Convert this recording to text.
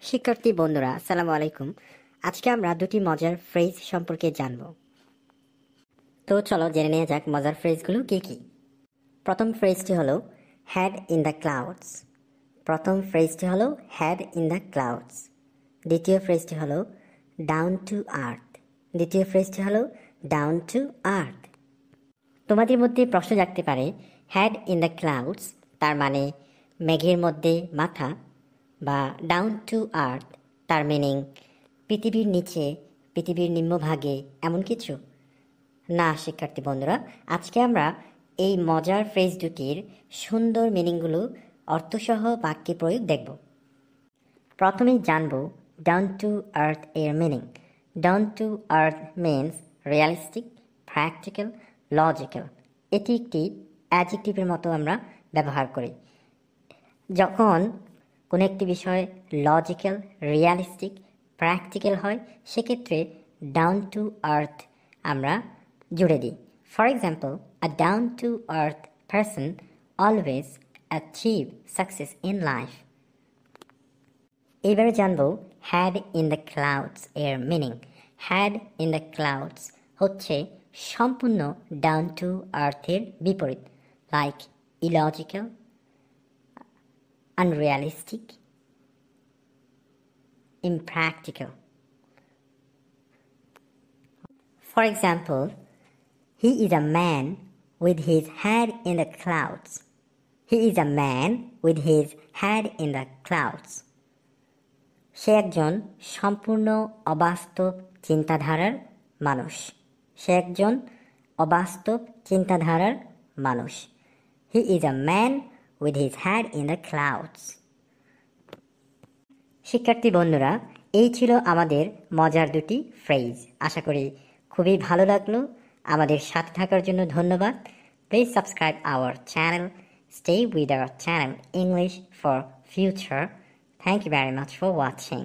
শিক্ষার্থী বন্ধুরা আসসালামু আলাইকুম। আজকে আমরা দুটি মজার ফ্রেজ সম্পর্কে জানব। তো চলো জেনে নেওয়া যাক মজার ফ্রেজগুলো কি কি। প্রথম ফ্রেজটি হলো হেড ইন দ্য ক্লাউডস। প্রথম ফ্রেজটি হলো হেড ইন দ্য ক্লাউডস। দ্বিতীয় ফ্রেজটি হলো ডাউন টু আর্থ। দ্বিতীয় ফ্রেজটি হলো ডাউন টু আর্থ। তোমাদের মধ্যে প্রশ্ন জাগতে পারে, হেড ইন দ্য ক্লাউডস তার মানে মেঘের মধ্যে মাথা, বা ডাউন টু আর্থ তার মিনিং পৃথিবীর নিচে, পৃথিবীর নিম্নভাগে, এমন কিছু না। শিক্ষার্থী বন্ধুরা, আজকে আমরা এই মজার ফ্রেজ দুটির সুন্দর মিনিংগুলো অর্থসহ বাক্যে প্রয়োগ দেখব। প্রথমেই জানব ডাউন টু আর্থ এর meaning. Down to earth means realistic, practical, logical. এটি একটি অ্যাডজেক্টিভের মতো আমরা ব্যবহার করি। যখন কোনো একটি বিষয় লজিক্যাল, রিয়ালিস্টিক, প্র্যাকটিক্যাল হয়, সেক্ষেত্রে ডাউন টু আর্থ আমরা জুড়ে দিই। For example, a down to earth person always achieve success in life. এবারে জানবো হ্যাড ইন দ্য ক্লাউডস এর meaning. Had in the clouds হচ্ছে সম্পূর্ণ ডাউন টু আর্থের বিপরীত, like illogical, unrealistic, impractical. For example, he is a man with his head in the clouds. He is a man with his head in the clouds. সে একজন সম্পূর্ণ অবাস্তব চিন্তাধারার মানুষ। সে একজন অবাস্তব চিন্তাধারার মানুষ। He is a man with his head in the clouds. শিক্ষার্থী বন্ধুরা, এই ছিল আমাদের মজার দুটি ফ্রেজ। আশা করি খুবই ভালো লাগলো। আমাদের সাথে থাকার জন্য ধন্যবাদ। Please subscribe our channel. Stay with our channel English for Future. Thank you very much for watching.